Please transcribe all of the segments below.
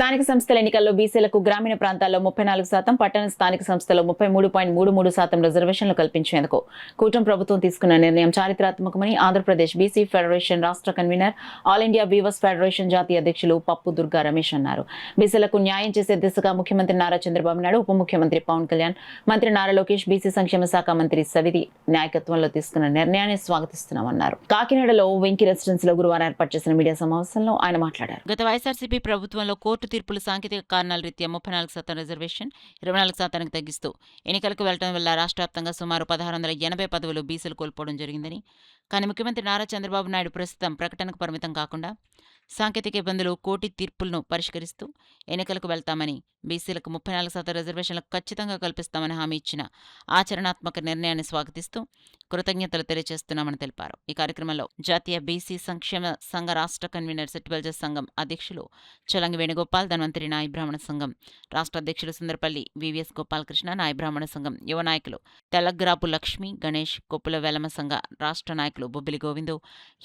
స్థానిక సంస్థల ఎన్నికల్లో బీసీలకు గ్రామీణ ప్రాంతాల్లో 34%, పట్టణ స్థానిక సంస్థలో 33.33% రిజర్వేషన్లు కల్పించేందుకు కూటమి ప్రభుత్వం తీసుకున్న నిర్ణయం చారిత్రాత్మకమని ఆంధ్రప్రదేశ్ బీసీ ఫెడరేషన్ రాష్ట్ర convener, all India weavers federation జాతీయ అధ్యక్షులు పప్పు దుర్గా రమేష్ అన్నారు. బీసీలకు న్యాయం చేసే దిశగా ముఖ్యమంత్రి నారా చంద్రబాబు నాయుడు, ఉప ముఖ్యమంత్రి పవన్ కళ్యాణ్, మంత్రి నారా లోకేష్, బీసీ సంక్షేమ శాఖ మంత్రి సవితి నాయకత్వంలో తీసుకున్న నిర్ణయాన్ని స్వాగతిస్తున్నామన్నారు. కాకినాడలో వెంకీ రెసిడెన్స్ లో గురువారం ఏర్పాటు చేసిన మీడియా సమావేశంలో ఆయన మాట్లాడారు. గత వైఎస్ఆర్సీపీ ప్రభుత్వంలో కోర్టు తీర్పులు సాంకేతిక కారణాల రీత్యా 34% రిజర్వేషన్ 24% తగ్గిస్తూ ఎన్నికలకు వెళ్లడం వల్ల రాష్ట్ర వ్యాప్తంగా సుమారు 1680 పదవులు బీసీలు కోల్పోవడం జరిగిందని, కానీ ముఖ్యమంత్రి నారా చంద్రబాబు నాయుడు ప్రస్తుతం ప్రకటనకు పరిమితం కాకుండా సాంకేతిక ఇబ్బందులు, కోర్టు తీర్పులను పరిష్కరిస్తూ ఎన్నికలకు వెళ్తామని, బీసీలకు 34% రిజర్వేషన్లు ఖచ్చితంగా కల్పిస్తామని హామీ ఇచ్చిన ఆచరణాత్మక నిర్ణయాన్ని స్వాగతిస్తూ కృతజ్ఞతలు తెలియజేస్తున్నామని తెలిపారు. ఈ కార్యక్రమంలో జాతీయ బీసీ సంక్షేమ సంఘ రాష్ట్ర కన్వీనర్, సెట్టిబల్జర్ సంఘం అధ్యక్షులు చలంగి వేణుగోపాల్, ధన్వంతరి నాయ బ్రాహ్మణ సంఘం రాష్ట్ర అధ్యక్షులు సుందరపల్లి వివిఎస్ గోపాలకృష్ణ, నాయ బ్రాహ్మణ సంఘం యువ నాయకులు తెల్లగ్రాపు లక్ష్మి, గణేష్, కొప్పుల వెలమ సంఘ రాష్ట్ర నాయకులు బొబ్బిలి గోవిందు,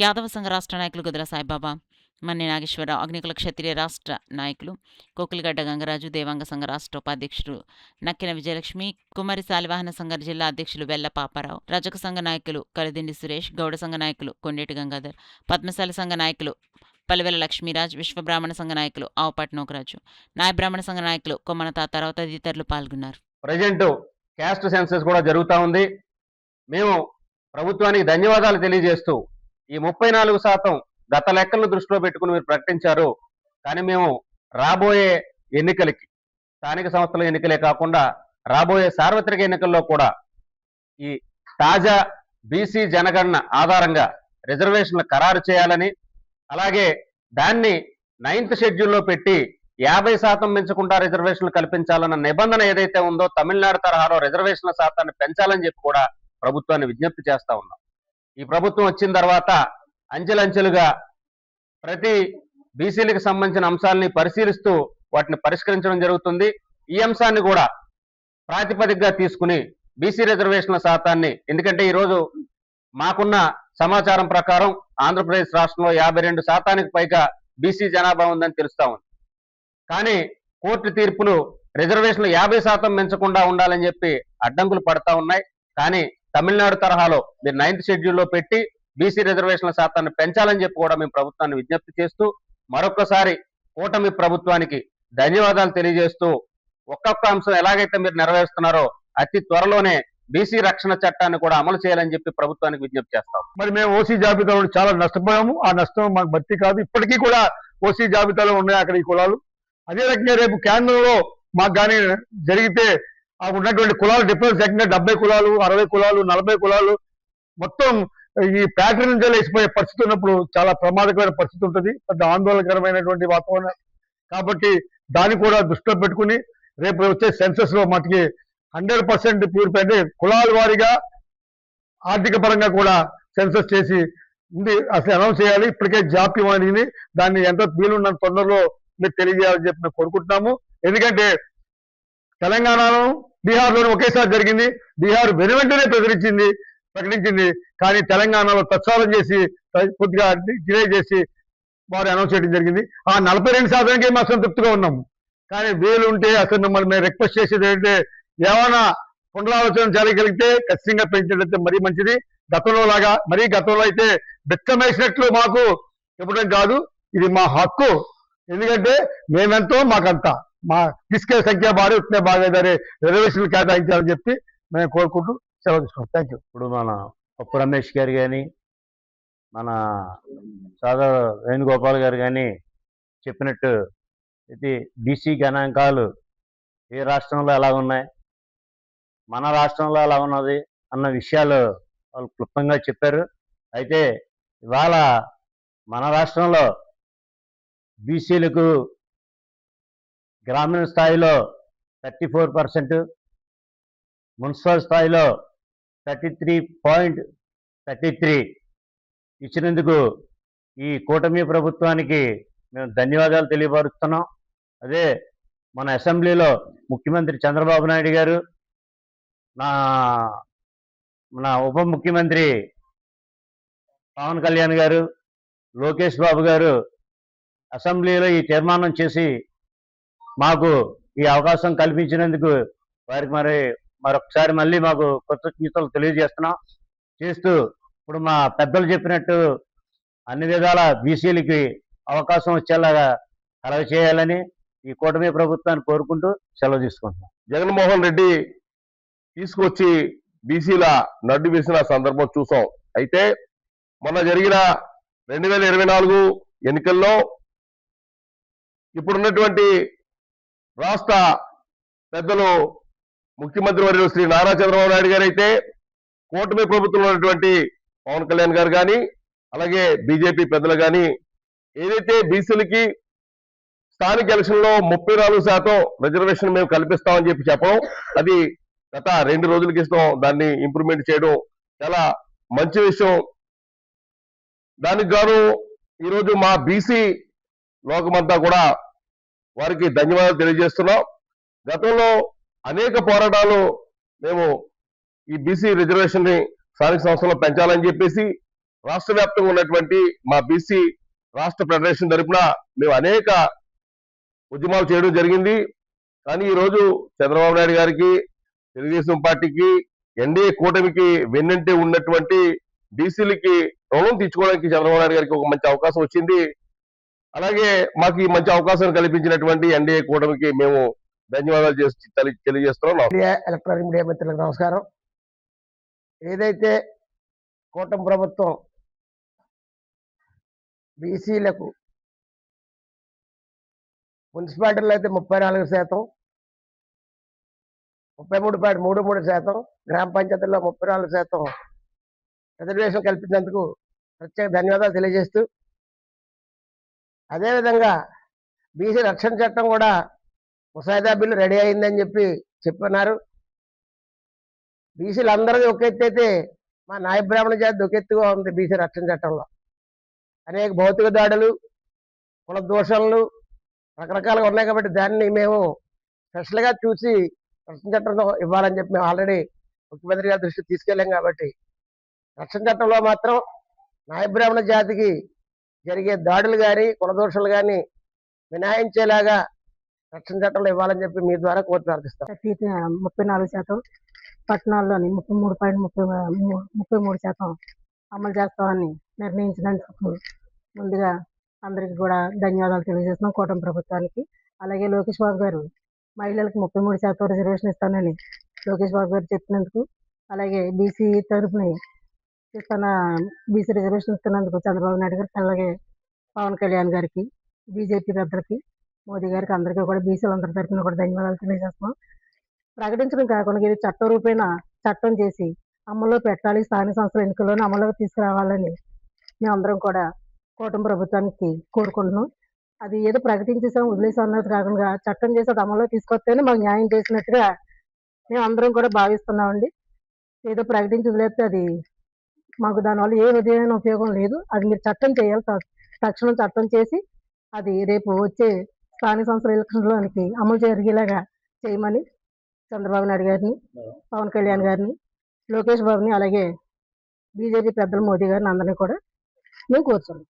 యాదవ సంఘ రాష్ట్ర నాయకులు గుదల సాయిబాబా, మన్ని నాగేశ్వరరావు, అగ్నికుల క్షత్రియ రాష్ట్ర నాయకులు కోకిలగడ్డ గంగరాజు, దేవాంగ సంఘ రాష్ట్ర ఉపాధ్యక్షులు నక్కిన విజయలక్ష్మి, కుమారి శాలివాహన సంఘ జిల్లా అధ్యక్షులు వెల్ల పాపారావు, రజక సంఘ నాయకులు కలిదిండి సురేష్, గౌడ సంఘ నాయకులు కొండేటి గంగాధర్, పద్మశాలి సంఘ నాయకులు పలివెల లక్ష్మీరాజ్, విశ్వబ్రాహ్మణ సంఘ నాయకులు ఆవుపాటి నోకరాజు, నాయ బ్రాహ్మణ సంఘ నాయకులు కొమ్మన తాతారావు తదితరులు పాల్గొన్నారు. ప్రజెంట్ క్యాస్ట్ సెన్సస్ కూడా జరుగుతూ ఉంది. మేము ప్రభుత్వానికి ధన్యవాదాలు తెలియజేస్తూ, ఈ 34% గత లెక్కలను దృష్టిలో పెట్టుకుని మీరు ప్రకటించారు. కానీ మేము రాబోయే ఎన్నికలకి, స్థానిక సంస్థల ఎన్నికలే కాకుండా రాబోయే సార్వత్రిక ఎన్నికల్లో కూడా ఈ తాజా బీసీ జనగణన ఆధారంగా రిజర్వేషన్లు ఖరారు చేయాలని, అలాగే దాన్ని 9th షెడ్యూల్లో పెట్టి 50% మించకుండా రిజర్వేషన్లు కల్పించాలన్న నిబంధన ఏదైతే ఉందో తమిళనాడు తరహాలో రిజర్వేషన్ల శాతాన్ని పెంచాలని చెప్పి కూడా ప్రభుత్వాన్ని విజ్ఞప్తి చేస్తా ఉన్నాం. ఈ ప్రభుత్వం వచ్చిన తర్వాత అంచెలంచెలుగా ప్రతి బీసీలకు సంబంధించిన అంశాలని పరిశీలిస్తూ వాటిని పరిష్కరించడం జరుగుతుంది. ఈ అంశాన్ని కూడా ప్రాతిపదికగా తీసుకుని బీసీ రిజర్వేషన్ల శాతాన్ని, ఎందుకంటే ఈరోజు మాకున్న సమాచారం ప్రకారం ఆంధ్రప్రదేశ్ రాష్ట్రంలో 52% పైగా బీసీ జనాభా ఉందని తెలుస్తా ఉంది. కానీ కోర్టు తీర్పులు రిజర్వేషన్లు 50% మించకుండా ఉండాలని చెప్పి అడ్డంకులు పడతా ఉన్నాయి. కానీ తమిళనాడు తరహాలో మీరు 9th షెడ్యూల్లో పెట్టి బీసీ రిజర్వేషన్ల శాతాన్ని పెంచాలని చెప్పి కూడా మేము ప్రభుత్వాన్ని విజ్ఞప్తి చేస్తూ, మరొకసారి కూటమి ప్రభుత్వానికి ధన్యవాదాలు తెలియజేస్తూ, ఒక్కొక్క అంశం ఎలాగైతే మీరు నెరవేరుస్తున్నారో అతి త్వరలోనే బీసీ రక్షణ చట్టాన్ని కూడా అమలు చేయాలని చెప్పి ప్రభుత్వానికి విజ్ఞప్తి చేస్తాం. మరి మేము ఓసీ జాబితాలో చాలా నష్టపోయాము. ఆ నష్టం మాకు భర్తీ కాదు. ఇప్పటికీ కూడా ఓసీ జాబితాలో ఉన్నాయి అక్కడ ఈ కులాలు. అదే రకంగా రేపు కేంద్రంలో మాకు కానీ జరిగితే ఆ ఉన్నటువంటి కులాలు డిఫరెన్స్ ఏకంగా 70 కులాలు, 60 కులాలు, 40 కులాలు మొత్తం ఈ ప్యాటర్న్ నుంచి వేసిపోయే పరిస్థితి ఉన్నప్పుడు చాలా ప్రమాదకరమైన పరిస్థితి ఉంటుంది. పెద్ద ఆందోళనకరమైనటువంటి వాతావరణం. కాబట్టి దాన్ని కూడా దృష్టిలో పెట్టుకుని రేపు వచ్చే సెన్సస్ లో మటుకి 100% ప్యూరిఫై, అంటే కులాల వారీగా ఆర్థిక పరంగా కూడా సెన్సస్ చేసి ఉంది అసలు అనౌన్స్ చేయాలి. ఇప్పటికే జాప్యం అనేది దాన్ని ఎంత వీలున్న తొందరలో మీరు తెలియజేయాలని చెప్పి మేము కోరుకుంటున్నాము. ఎందుకంటే తెలంగాణలో, బీహార్లోనూ ఒకేసారి జరిగింది. బీహార్ వెనువెంటనే ప్రకటించింది. కానీ తెలంగాణలో ప్రచారం చేసి కొద్దిగా డిలే చేసి వారు అనౌన్స్ చేయడం జరిగింది. ఆ 42%కే మేము అసంతృప్తిగా ఉన్నాము. కానీ వీలుంటే అసలు మిమ్మల్ని మేము రిక్వెస్ట్ చేసేది ఏంటంటే, ఏమైనా పునరాలోచన జరగగలిగితే ఖచ్చితంగా పెంచినట్లయితే మరీ మంచిది. గతంలో లాగా గతంలో అయితే బెత్తమేసినట్లు మాకు ఇవ్వడం కాదు, ఇది మా హక్కు. ఎందుకంటే మేమెంతో మాకంతా, మా తీసుకెళ్లే సంఖ్య బాగా ఉత్తే బాగానే రిజర్వేషన్లు కేటాయించాలని చెప్పి మేము కోరుకుంటూ సెలవు తీసుకున్నాం. Thank you. ఇప్పుడు మన పప్పు రమేష్ గారు కానీ, మన సాదా వేణుగోపాల్ గారు కానీ చెప్పినట్టు ఇది బీసీ గణాంకాలు ఏ రాష్ట్రంలో ఎలా ఉన్నాయి, మన రాష్ట్రంలో ఎలా ఉన్నది అన్న విషయాలు వాళ్ళు క్లుప్తంగా చెప్పారు. అయితే ఇవాళ మన రాష్ట్రంలో బీసీలకు గ్రామీణ స్థాయిలో 34%, మున్సిపల్ స్థాయిలో 33.33 ఇచ్చినందుకు ఈ కూటమి ప్రభుత్వానికి మేము ధన్యవాదాలు తెలియపరుస్తున్నాం. అదే మన అసెంబ్లీలో ముఖ్యమంత్రి చంద్రబాబు నాయుడు గారు, మన ఉప ముఖ్యమంత్రి పవన్ కళ్యాణ్ గారు, లోకేష్ బాబు గారు అసెంబ్లీలో ఈ తీర్మానం చేసి మాకు ఈ అవకాశం కల్పించినందుకు వారికి మరొకసారి మళ్ళీ మాకు కృతజ్ఞతలు తెలియజేస్తున్నాం. చేస్తూ ఇప్పుడు మా పెద్దలు చెప్పినట్టు అన్ని విధాల బీసీలకి అవకాశం వచ్చేలాగా కలగ చేయాలని ఈ కూటమి ప్రభుత్వాన్ని కోరుకుంటూ సెలవు తీసుకుంటున్నాం. జగన్మోహన్ రెడ్డి తీసుకొచ్చి బీసీల నడ్డు వేసిన సందర్భం చూసాం. అయితే మొన్న జరిగిన 2024 ఎన్నికల్లో ఇప్పుడున్నటువంటి రాష్ట్ర పెద్దలు ముఖ్యమంత్రి వర్యులు శ్రీ నారా చంద్రబాబు నాయుడు గారు అయితే కూటమి ప్రభుత్వంలో ఉన్నటువంటి పవన్ కళ్యాణ్ గారు కానీ అలాగే బీజేపీ పెద్దలు కానీ ఏదైతే బీసీలకి స్థానిక ఎలక్షన్ లో 34% రిజర్వేషన్ మేము కల్పిస్తామని చెప్పడం, అది గత 2 రోజుల క్రితం దాన్ని ఇంప్రూవ్మెంట్ చేయడం చాలా మంచి విషయం. దానికి గాను ఈరోజు మా బీసీ లోకమంతా కూడా వారికి ధన్యవాదాలు తెలియజేస్తున్నాం. గతంలో అనేక పోరాటాలు మేము ఈ బీసీ రిజర్వేషన్ ని స్థానిక సంస్థల్లో పెంచాలని చెప్పేసి రాష్ట్ర వ్యాప్తంగా ఉన్నటువంటి మా బీసీ రాష్ట్ర ఫెడరేషన్ తరఫున మేము అనేక ఉద్యమాలు చేయడం జరిగింది. కానీ ఈరోజు చంద్రబాబు నాయుడు గారికి, తెలుగుదేశం పార్టీకి, ఎన్డీఏ కూటమికి వెన్నంటే ఉన్నటువంటి బీసీలకి రుణం తీర్చుకోవడానికి చంద్రబాబు నాయుడు గారికి ఒక మంచి అవకాశం వచ్చింది. అలాగే మాకు ఈ మంచి అవకాశం కల్పించినటువంటి ఎన్డీఏ కూటమికి మేము ధన్యవాదాలు తెలియజేస్తున్నాం. ఎలక్ట్రానిక్ మీడియా మిత్రులకు నమస్కారం. ఏదైతే కూటమి ప్రభుత్వం బీసీలకు మున్సిపాలిటీలో అయితే 34%, 33.33%, గ్రామ పంచాయతీల్లో 34% రిజర్వేషన్ కల్పించినందుకు ప్రత్యేక ధన్యవాదాలు తెలియజేస్తూ, అదేవిధంగా బీసీ రక్షణ చట్టం కూడా ముసాయిదా బిల్లు రెడీ అయిందని చెప్పన్నారు. బీసీలు అందరిది ఒక ఎత్తు అయితే మా నాయ బ్రాహ్మణ జాతి ఒక ఎత్తుగా ఉంది. బీసీ రక్షణ చట్టంలో అనేక భౌతిక దాడులు, కుల దోషణలు రకరకాలుగా ఉన్నాయి. కాబట్టి దాన్ని మేము స్పెషల్గా చూసి రక్షణ చట్టంలో ఇవ్వాలని మేము ఆల్రెడీ ముఖ్యమంత్రి గారి దృష్టికి తీసుకెళ్ళాం. కాబట్టి రక్షణ చట్టంలో మాత్రం నాయ బ్రాహ్మణ జాతికి జరిగే దాడులు కానీ కుల దోషాలు కానీ మినహాయించేలాగా రక్షణ చట్టంలో ఇవ్వాలని మీ ద్వారా కోరి ప్రార్థిస్తాం. 34%, పట్టణాల్లోని 33% అమలు చేస్తామని నిర్ణయించినందుకు ముందుగా అందరికీ కూడా ధన్యవాదాలు తెలియజేస్తున్నాం కూటమి ప్రభుత్వానికి. అలాగే లోకేష్ బాబు గారు మహిళలకు 33% రిజర్వేషన్ ఇస్తానని లోకేష్ బాబు గారు చెప్పినందుకు, అలాగే బీసీ తరఫున బీసీ రిజర్వేషన్ ఇస్తున్నందుకు చంద్రబాబు నాయుడు గారికి, అలాగే పవన్ కళ్యాణ్ గారికి, బీజేపీ పెద్దలకి, మోదీ గారికి, అందరికీ కూడా బీసీలందరి తరఫున కూడా ధన్యవాదాలు తెలియజేస్తున్నాం. ప్రకటించడం కాకుండా ఇది చట్ట రూపేణ చట్టం చేసి అమల్లో పెట్టాలి, స్థానిక సంస్థల ఎన్నికల్లోనే అమల్లోకి తీసుకురావాలని మేమందరం కూడా కూటమి ప్రభుత్వానికి కోరుకుంటున్నాం. అది ఏదో ప్రకటించేసాం వదిలేసాం అన్నది కాకుండా చట్టం చేసి అది అమల్లో తీసుకొస్తేనే మాకు న్యాయం చేసినట్టుగా మేము అందరం కూడా భావిస్తున్నామండి. ఏదో ప్రకటించి వదిలేస్తే అది మాకు దానివల్ల ఏ విధమైన ఉపయోగం లేదు. అది మీరు చట్టం చేయాలి, తక్షణం చట్టం చేసి అది రేపు వచ్చే స్థానిక సంస్థల ఎలక్షన్లోనికి అమలు జరిగేలాగా చేయమని చంద్రబాబు నాయుడు గారిని, పవన్ కళ్యాణ్ గారిని, లోకేష్ బాబుని, అలాగే బీజేపీ పెద్దలు మోదీ గారిని అందరినీ కూడా మేము కోరుతున్నాం.